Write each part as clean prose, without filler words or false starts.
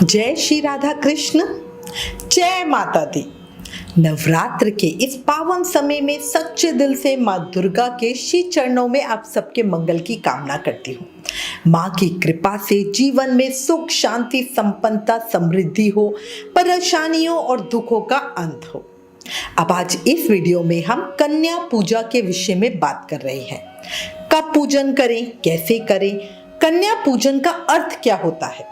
जय श्री राधा कृष्ण, जय माता दी। नवरात्र के इस पावन समय में सच्चे दिल से माँ दुर्गा के श्री चरणों में आप सबके मंगल की कामना करती हूँ। माँ की कृपा से जीवन में सुख, शांति, संपन्नता, समृद्धि हो, परेशानियों और दुखों का अंत हो। अब आज इस वीडियो में हम कन्या पूजा के विषय में बात कर रहे हैं। कब पूजन करें, कैसे करें, कन्या पूजन का अर्थ क्या होता है।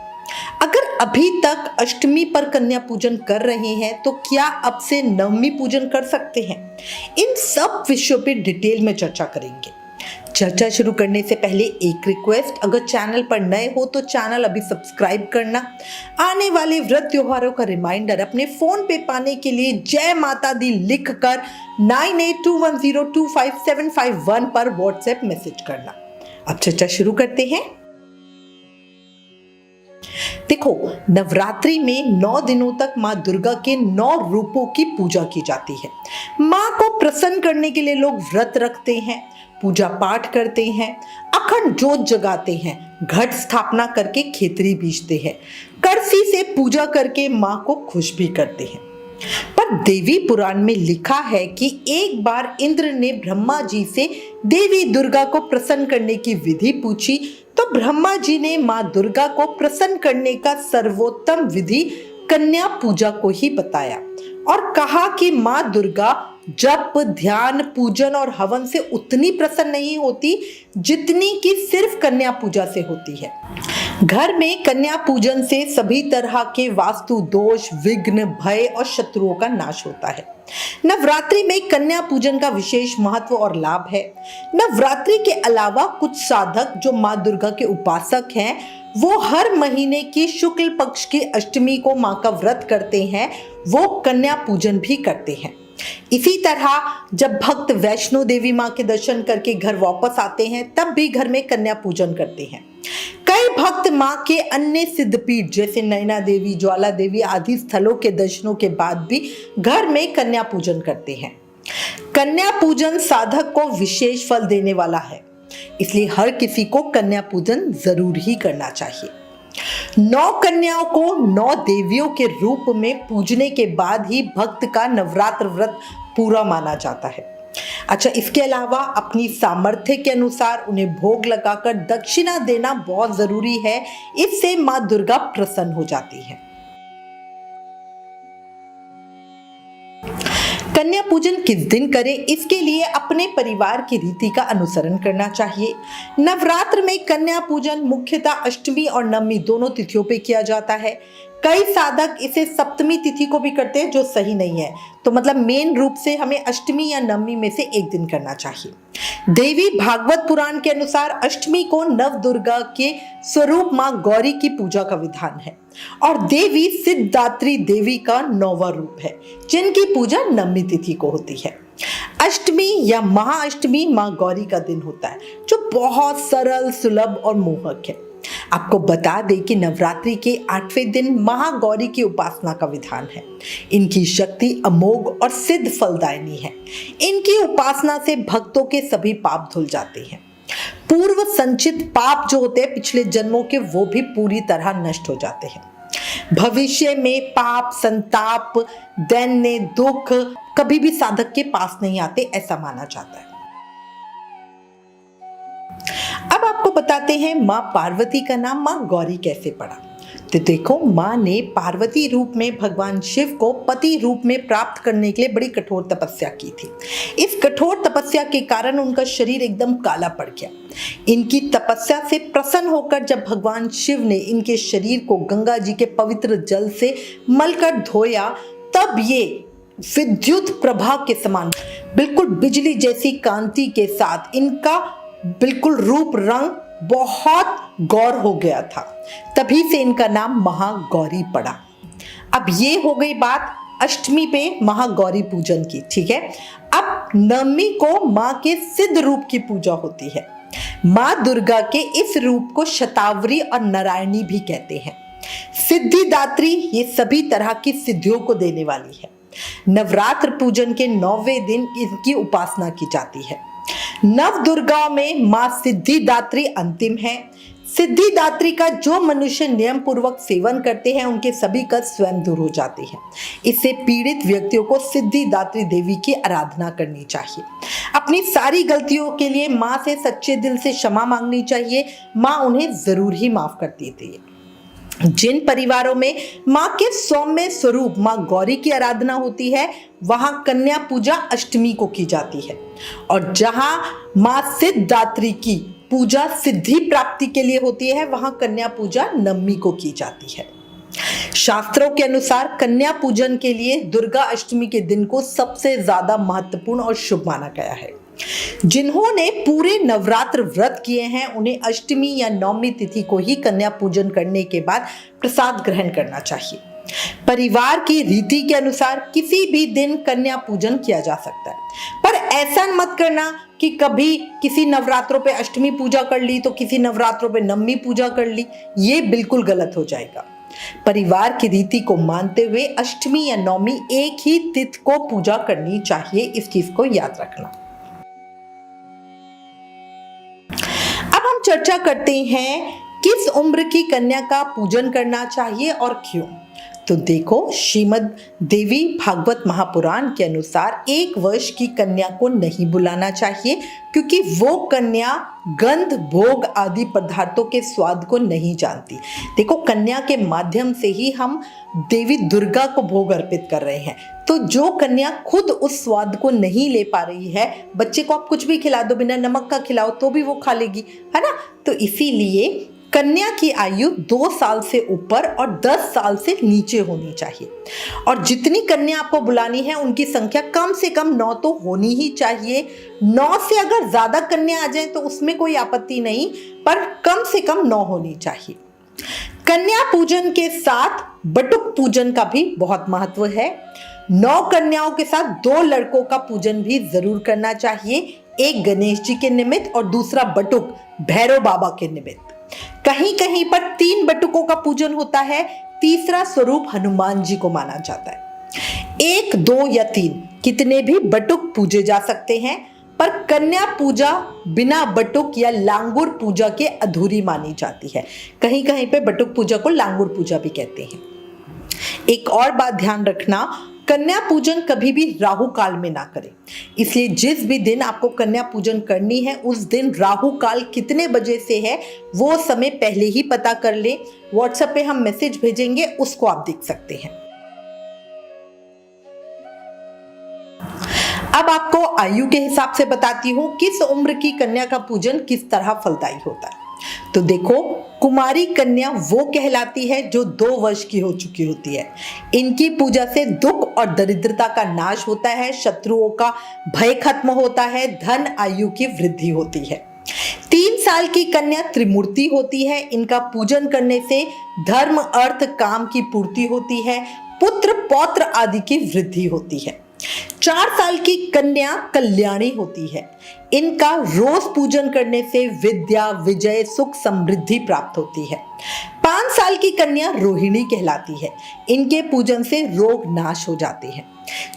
अगर अभी तक अष्टमी पर कन्या पूजन कर रहे हैं तो क्या अब से नवमी पूजन कर सकते हैं। इन सब विषयों पे डिटेल में चर्चा करेंगे। चर्चा शुरू करने से पहले एक रिक्वेस्ट, अगर चैनल पर नए हो तो चैनल अभी सब्सक्राइब करना। आने वाले व्रत त्योहारों का रिमाइंडर अपने फोन पे पाने के लिए जय माता दी लिखकर 9821025751 पर व्हाट्सएप मैसेज करना। अब चर्चा शुरू करते हैं। देखो, नवरात्रि में 9 दिनों तक माँ दुर्गा के 9 रूपों की पूजा की जाती है। माँ को प्रसन्न करने के लिए लोग व्रत रखते हैं, पूजा पाठ करते हैं, अखंड जोत जगाते हैं, घट स्थापना करके खेतरी बीजते हैं, करसी से पूजा करके माँ को खुश भी करते हैं। पर देवी पुराण में लिखा है कि एक बार इंद्र ने ब्रह्मा जी से देवी दुर्गा को प्रसन्न करने की विधि पूछी तो ब्रह्मा जी ने माँ दुर्गा को प्रसन्न करने का सर्वोत्तम विधि कन्या पूजा को ही बताया और कहा कि माँ दुर्गा जप, ध्यान, पूजन और हवन से उतनी प्रसन्न नहीं होती जितनी कि सिर्फ कन्या पूजा से होती है। घर में कन्या पूजन से सभी तरह के वास्तु दोष, विघ्न, भय और शत्रुओं का नाश होता है। नवरात्रि में कन्या पूजन का विशेष महत्व और लाभ है। नवरात्रि के अलावा कुछ साधक जो माँ दुर्गा के उपासक हैं, वो हर महीने की शुक्ल पक्ष की अष्टमी को माँ का व्रत करते हैं, वो कन्या पूजन भी करते हैं। इसी तरह जब भक्त वैष्णो देवी माँ के दर्शन करके घर वापस आते हैं तब भी घर में कन्या पूजन करते हैं। कई भक्त माँ के अन्य सिद्धपीठ जैसे नैना देवी, ज्वाला देवी आदि स्थलों के दर्शनों के बाद भी घर में कन्या पूजन करते हैं। कन्या पूजन साधक को विशेष फल देने वाला है, इसलिए हर किसी को कन्या पूजन जरूर ही करना चाहिए। 9 कन्याओं को 9 देवियों के रूप में पूजने के बाद ही भक्त का नवरात्र व्रत पूरा माना जाता है। अच्छा, इसके अलावा अपनी सामर्थ्य के अनुसार उन्हें भोग लगाकर दक्षिणा देना बहुत जरूरी है। इससे माँ दुर्गा प्रसन्न हो जाती है। कन्या पूजन किस दिन करें, इसके लिए अपने परिवार की रीति का अनुसरण करना चाहिए। नवरात्र में कन्या पूजन मुख्यतः अष्टमी और नवमी दोनों तिथियों पे किया जाता है। कई साधक इसे सप्तमी तिथि को भी करते हैं, जो सही नहीं है। तो मतलब मेन रूप से हमें अष्टमी या नवमी में से एक दिन करना चाहिए। देवी भागवत पुराण के अनुसार अष्टमी को नव दुर्गा के स्वरूप माँ गौरी की पूजा का विधान है और देवी सिद्धात्री देवी का 9वां रूप है, जिनकी पूजा नवमी तिथि को होती है। अष्टमी या महाअष्टमी माँ गौरी का दिन होता है, जो बहुत सरल, सुलभ और मोहक है। आपको बता दें कि नवरात्रि के 8वें दिन महागौरी की उपासना का विधान है। इनकी शक्ति अमोघ और सिद्ध फलदायिनी है। इनकी उपासना से भक्तों के सभी पाप धुल जाते हैं। पूर्व संचित पाप जो होते हैं पिछले जन्मों के, वो भी पूरी तरह नष्ट हो जाते हैं। भविष्य में पाप, संताप, दैन्य, दुख कभी भी साधक के पास नहीं आते, ऐसा माना जाता है। अब आपको बताते हैं माँ पार्वती का नाम माँ गौरी कैसे पड़ा। तो देखो, माँ ने पार्वती रूप में भगवान शिव को पति रूप में प्राप्त करने के लिए बड़ी कठोर तपस्या की थी। इस कठोर तपस्या के कारण उनका शरीर एकदम काला पड़ गया। इनकी तपस्या से प्रसन्न होकर जब भगवान शिव ने इनके शरीर को गंगा जी के पवित्र जल से मलकर धोया, तब ये विद्युत प्रभा के समान बिल्कुल बिजली जैसी कांति के साथ इनका बिल्कुल रूप रंग बहुत गौर हो गया था। तभी से इनका नाम महागौरी पड़ा। अब ये हो गई बात अष्टमी पे महागौरी पूजन की, ठीक है। अब नवमी को माँ के सिद्ध रूप की पूजा होती है। माँ दुर्गा के इस रूप को शतावरी और नारायणी भी कहते हैं। सिद्धिदात्री ये सभी तरह की सिद्धियों को देने वाली है। नवरात्र पूजन के 9वें दिन इनकी उपासना की जाती है। नव दुर्गा में माँ सिद्धिदात्री अंतिम है। सिद्धिदात्री का जो मनुष्य नियम पूर्वक सेवन करते हैं उनके सभी कष्ट स्वयं दूर हो जाते हैं। इससे पीड़ित व्यक्तियों को सिद्धिदात्री देवी की आराधना करनी चाहिए। अपनी सारी गलतियों के लिए माँ से सच्चे दिल से क्षमा मांगनी चाहिए। माँ उन्हें जरूर ही माफ कर देती है। जिन परिवारों में माँ के सौम्य स्वरूप माँ गौरी की आराधना होती है वहां कन्या पूजा अष्टमी को की जाती है, और जहां माँ सिद्धिदात्री की पूजा सिद्धि प्राप्ति के लिए होती है वहां कन्या पूजा नवमी को की जाती है। शास्त्रों के अनुसार कन्या पूजन के लिए दुर्गा अष्टमी के दिन को सबसे ज्यादा महत्वपूर्ण और शुभ माना गया है। जिन्होंने पूरे नवरात्र व्रत किए हैं उन्हें अष्टमी या नवमी तिथि को ही कन्या पूजन करने के बाद प्रसाद ग्रहण करना चाहिए। परिवार की रीति के अनुसार किसी भी दिन कन्या पूजन किया जा सकता है, पर ऐसा मत करना कि कभी किसी नवरात्रों पे अष्टमी पूजा कर ली तो किसी नवरात्रों पे नवमी पूजा कर ली। ये बिल्कुल गलत हो जाएगा। परिवार की रीति को मानते हुए अष्टमी या नवमी एक ही तिथि को पूजा करनी चाहिए, इस चीज को याद रखना। अब हम चर्चा करते हैं किस उम्र की कन्या का पूजन करना चाहिए और क्यों। तो देखो, श्रीमद् देवी भागवत महापुराण के अनुसार 1 वर्ष की कन्या को नहीं बुलाना चाहिए, क्योंकि वो कन्या गंध भोग आदि पदार्थों के स्वाद को नहीं जानती। देखो, कन्या के माध्यम से ही हम देवी दुर्गा को भोग अर्पित कर रहे हैं, तो जो कन्या खुद उस स्वाद को नहीं ले पा रही है, बच्चे को आप कुछ भी खिला दो, बिना नमक का खिलाओ तो भी वो खा लेगी, है ना। तो इसीलिए कन्या की आयु 2 साल से ऊपर और 10 साल से नीचे होनी चाहिए, और जितनी कन्या आपको बुलानी है उनकी संख्या कम से कम 9 तो होनी ही चाहिए। 9 से अगर ज्यादा कन्या आ जाए तो उसमें कोई आपत्ति नहीं, पर कम से कम 9 होनी चाहिए। कन्या पूजन के साथ बटुक पूजन का भी बहुत महत्व है। 9 कन्याओं के साथ 2 लड़कों का पूजन भी जरूर करना चाहिए, एक गणेश जी के निमित्त और दूसरा बटुक भैरव बाबा के निमित्त। कहीं कहीं पर 3 बटुकों का पूजन होता है, तीसरा स्वरूप हनुमान जी को माना जाता है। 1, 2 या 3 कितने भी बटुक पूजे जा सकते हैं, पर कन्या पूजा बिना बटुक या लांगुर पूजा के अधूरी मानी जाती है। कहीं कहीं पे बटुक पूजा को लांगुर पूजा भी कहते हैं। एक और बात ध्यान रखना, कन्या पूजन कभी भी राहु काल में ना करें। इसलिए जिस भी दिन आपको कन्या पूजन करनी है उस दिन राहु काल कितने बजे से है वो समय पहले ही पता कर ले। व्हाट्सएप पे हम मैसेज भेजेंगे, उसको आप देख सकते हैं। अब आपको आयु के हिसाब से बताती हूँ किस उम्र की कन्या का पूजन किस तरह फलदायी होता है। तो देखो, कुमारी कन्या वो कहलाती है जो 2 वर्ष की हो चुकी होती है। इनकी पूजा से दुख और दरिद्रता का नाश होता है, शत्रुओं का भय खत्म होता है, धन आयु की वृद्धि होती है। 3 साल की कन्या त्रिमूर्ति होती है। इनका पूजन करने से धर्म अर्थ काम की पूर्ति होती है, पुत्र पौत्र आदि की वृद्धि होती है। 4 साल की कन्या कल्याणी होती है। इनका रोज पूजन करने से विद्या विजय सुख समृद्धि प्राप्त होती है। 5 साल की कन्या रोहिणी कहलाती है। इनके पूजन से रोग नाश हो जाते हैं।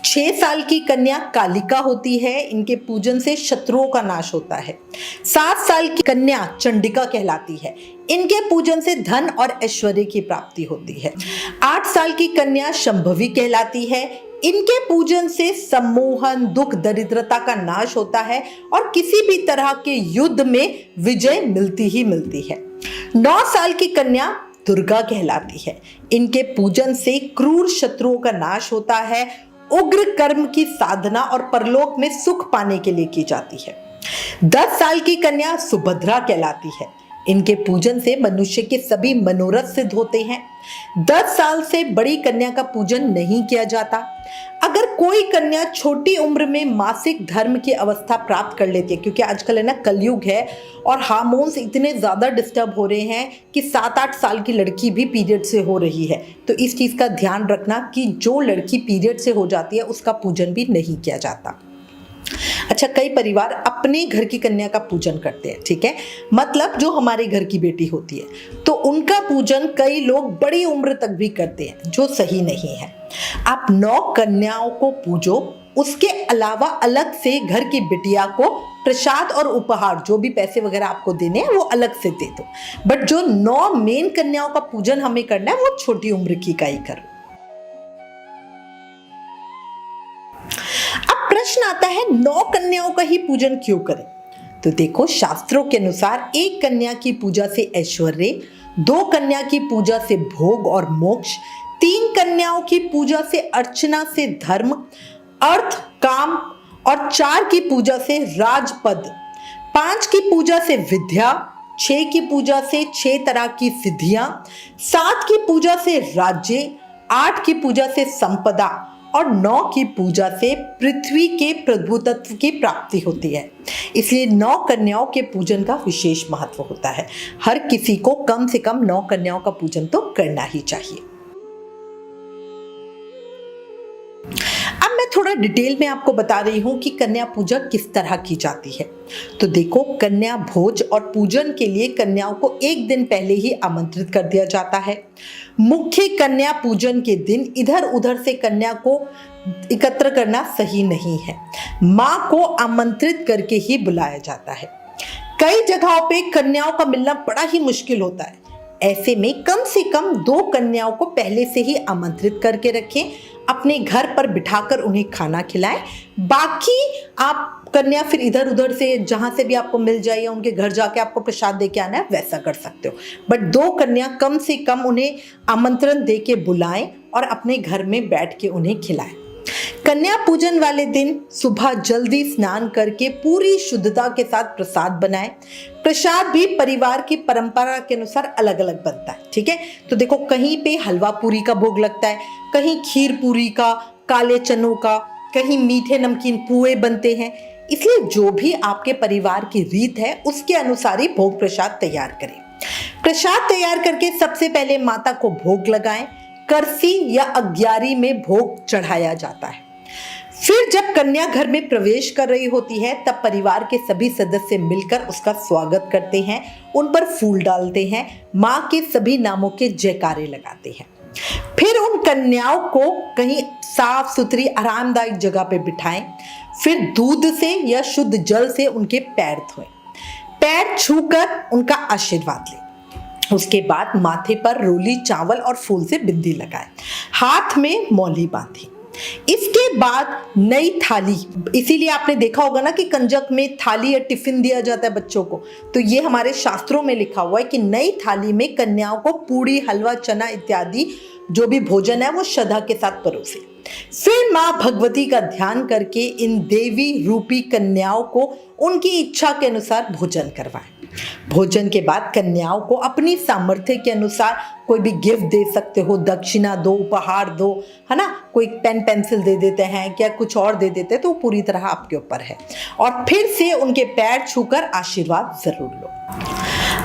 6 साल की कन्या कालिका होती है। इनके पूजन से शत्रुओं का नाश होता है। 7 साल की कन्या चंडिका कहलाती है। इनके पूजन से धन और ऐश्वर्य की प्राप्ति होती है। 8 साल की कन्या शंभवी कहलाती है। इनके पूजन से सम्मोहन दुख दरिद्रता का नाश होता है और किसी भी तरह के युद्ध में विजय मिलती ही मिलती है। 9 साल की कन्या दुर्गा कहलाती है। इनके पूजन से क्रूर शत्रुओं का नाश होता है, उग्र कर्म की साधना और परलोक में सुख पाने के लिए की जाती है। 10 साल की कन्या सुभद्रा कहलाती है। इनके पूजन से मनुष्य के सभी मनोरथ सिद्ध होते हैं। 10 साल से बड़ी कन्या का पूजन नहीं किया जाता। अगर कोई कन्या छोटी उम्र में मासिक धर्म की अवस्था प्राप्त कर लेती है, क्योंकि आजकल है ना कलयुग है और हार्मोन्स इतने ज्यादा डिस्टर्ब हो रहे हैं कि 7-8 साल की लड़की भी पीरियड से हो रही है, तो इस चीज का ध्यान रखना कि जो लड़की पीरियड से हो जाती है उसका पूजन भी नहीं किया जाता। अच्छा, कई परिवार अपने घर की कन्या का पूजन करते हैं, ठीक है, मतलब जो हमारे घर की बेटी होती है, तो उनका पूजन कई लोग बड़ी उम्र तक भी करते हैं, जो सही नहीं है। आप 9 कन्याओं को पूजो, उसके अलावा अलग से घर की बिटिया को प्रसाद और उपहार, जो भी पैसे वगैरह आपको देने हैं वो अलग से दे दो। बट जो 9 मेन कन्याओं का पूजन हमें करना है वो छोटी उम्र की का ही करो। अब प्रश्न आता है 9 कन्याओं का ही पूजन क्यों करें? तो देखो, शास्त्रों के अनुसार 1 कन्या की पूजा से ऐश्वर्य, 2 कन्या की पूजा से भोग और मोक्ष, 3 कन्याओं की पूजा से अर्चना से धर्म, अर्थ, काम, और 4 की पूजा से राजपद, 5 की पूजा से विद्या, 6 की पूजा से 6 तरह की सिद्धियां, 7 की पूजा से राज्य, 8 की पूजा से संपदा और 9 की पूजा से पृथ्वी के प्रभुत्व की प्राप्ति होती है। इसलिए 9 कन्याओं के पूजन का विशेष महत्व होता है। हर किसी को कम से कम 9 कन्याओं का पूजन तो करना ही चाहिए। अब मैं थोड़ा डिटेल में आपको बता रही हूं कि कन्या पूजा किस तरह की जाती है। तो देखो, कन्या भोज और पूजन के लिए कन्याओं को 1 दिन पहले ही आमंत्रित कर दिया जाता है। मुख्य कन्या पूजन के दिन इधर उधर से कन्या को एकत्र करना सही नहीं है। मां को आमंत्रित करके ही बुलाया जाता है। कई जगहों पे कन्याओं का मिलना बड़ा ही मुश्किल होता है। ऐसे में कम से कम 2 कन्याओं को पहले से ही आमंत्रित करके रखें, अपने घर पर बिठाकर उन्हें खाना खिलाएं। बाकी आप कन्या फिर इधर उधर से जहां से भी आपको मिल जाए या उनके घर जाके आपको प्रसाद दे के आना है वैसा कर सकते हो। बट 2 कन्या कम से कम उन्हें आमंत्रण दे के बुलाएं और अपने घर में बैठ के उन्हें खिलाएं। कन्या पूजन वाले दिन सुबह जल्दी स्नान करके पूरी शुद्धता के साथ प्रसाद बनाएं। प्रसाद भी परिवार की परंपरा के अनुसार अलग अलग बनता है, ठीक है। तो देखो, कहीं पे हलवा पूरी का भोग लगता है, कहीं खीर पूरी का, काले चनों का, कहीं मीठे नमकीन पुए बनते हैं। इसलिए जो भी आपके परिवार की रीत है उसके अनुसार ही भोग प्रसाद तैयार करें। प्रसाद तैयार करके सबसे पहले माता को भोग लगाएं। करसी या अग्यारी में भोग चढ़ाया जाता है। फिर जब कन्या घर में प्रवेश कर रही होती है तब परिवार के सभी सदस्य मिलकर उसका स्वागत करते हैं, उन पर फूल डालते हैं, माँ के सभी नामों के जयकारे लगाते हैं। फिर उन कन्याओं को कहीं साफ सुथरी आरामदायक जगह पे बिठाएं। फिर दूध से या शुद्ध जल से उनके पैर धोएं, पैर छूकर उनका आशीर्वाद लें। उसके बाद माथे पर रोली चावल और फूल से बिंदी लगाएं, हाथ में मौली बांधें। इसके बाद नई थाली, इसीलिए आपने देखा होगा ना कि कंजक में थाली या टिफिन दिया जाता है बच्चों को। तो ये हमारे शास्त्रों में लिखा हुआ है कि नई थाली में कन्याओं को पूड़ी, हलवा, चना इत्यादि जो भी भोजन है वो श्रद्धा के साथ परोसे। फिर माँ भगवती का ध्यान करके इन देवी रूपी कन्याओं को उनकी इच्छा के अनुसार भोजन करवाएं। भोजन के बाद कन्याओं को अपनी सामर्थ्य के अनुसार कोई भी गिफ्ट दे सकते हो, दक्षिणा दो, उपहार दो, है ना। कोई पेन पेंसिल दे देते हैं, क्या कुछ और दे देते हैं, तो पूरी तरह आपके ऊपर है। और फिर से उनके पैर छूकर आशीर्वाद जरूर लो।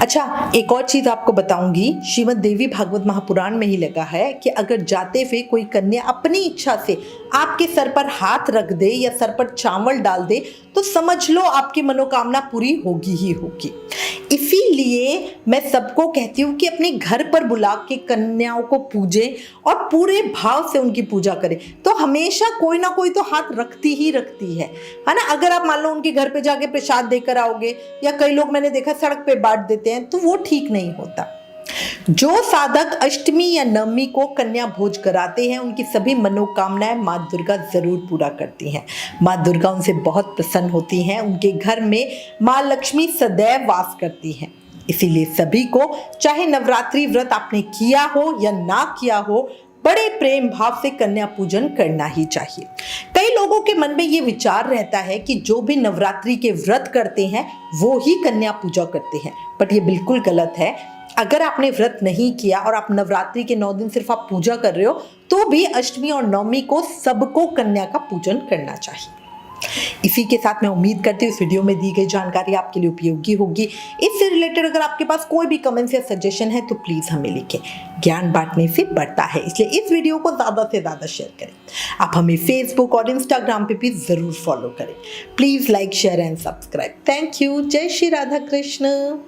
अच्छा, एक और चीज आपको बताऊंगी, श्रीमद् देवी भागवत महापुराण में ही लगा है कि अगर जाते हुए कोई कन्या अपनी इच्छा से आपके सर पर हाथ रख दे या सर पर चावल डाल दे तो समझ लो आपकी मनोकामना पूरी होगी ही होगी। इसीलिए मैं सबको कहती हूँ कि अपने घर पर बुला के कन्याओं को पूजें और पूरे भाव से उनकी पूजा करें, तो हमेशा कोई ना कोई तो हाथ रखती ही रखती है ना। अगर आप मान लो उनके घर पे जाके प्रसाद देकर आओगे, या कई लोग मैंने देखा सड़क पे बांट देते हैं, तो वो ठीक नहीं होता। जो साधक अष्टमी या नवमी को कन्या भोज कराते हैं उनकी सभी मनोकामनाएं माँ दुर्गा जरूर पूरा करती हैं। माँ दुर्गा उनसे बहुत प्रसन्न होती हैं। उनके घर में माँ लक्ष्मी सदैव वास करती हैं। इसीलिए सभी को, चाहे नवरात्रि व्रत आपने किया हो या ना किया हो, बड़े प्रेम भाव से कन्या पूजन करना ही चाहिए। कई लोगों के मन में ये विचार रहता है कि जो भी नवरात्रि के व्रत करते हैं वो ही कन्या पूजा करते हैं, बट ये बिल्कुल गलत है। अगर आपने व्रत नहीं किया और आप नवरात्रि के 9 दिन सिर्फ आप पूजा कर रहे हो, तो भी अष्टमी और नवमी को सबको कन्या का पूजन करना चाहिए। इसी के साथ मैं उम्मीद करती हूँ इस वीडियो में दी गई जानकारी आपके लिए उपयोगी होगी। इससे रिलेटेड अगर आपके पास कोई भी कमेंट्स या सजेशन है तो प्लीज हमें लिखें। ज्ञान बांटने से बढ़ता है, इसलिए इस वीडियो को ज्यादा से ज्यादा शेयर करें। आप हमें फेसबुक और इंस्टाग्राम पे भी जरूर फॉलो करें। Please like, share and subscribe. Thank you. जय श्री राधा कृष्ण।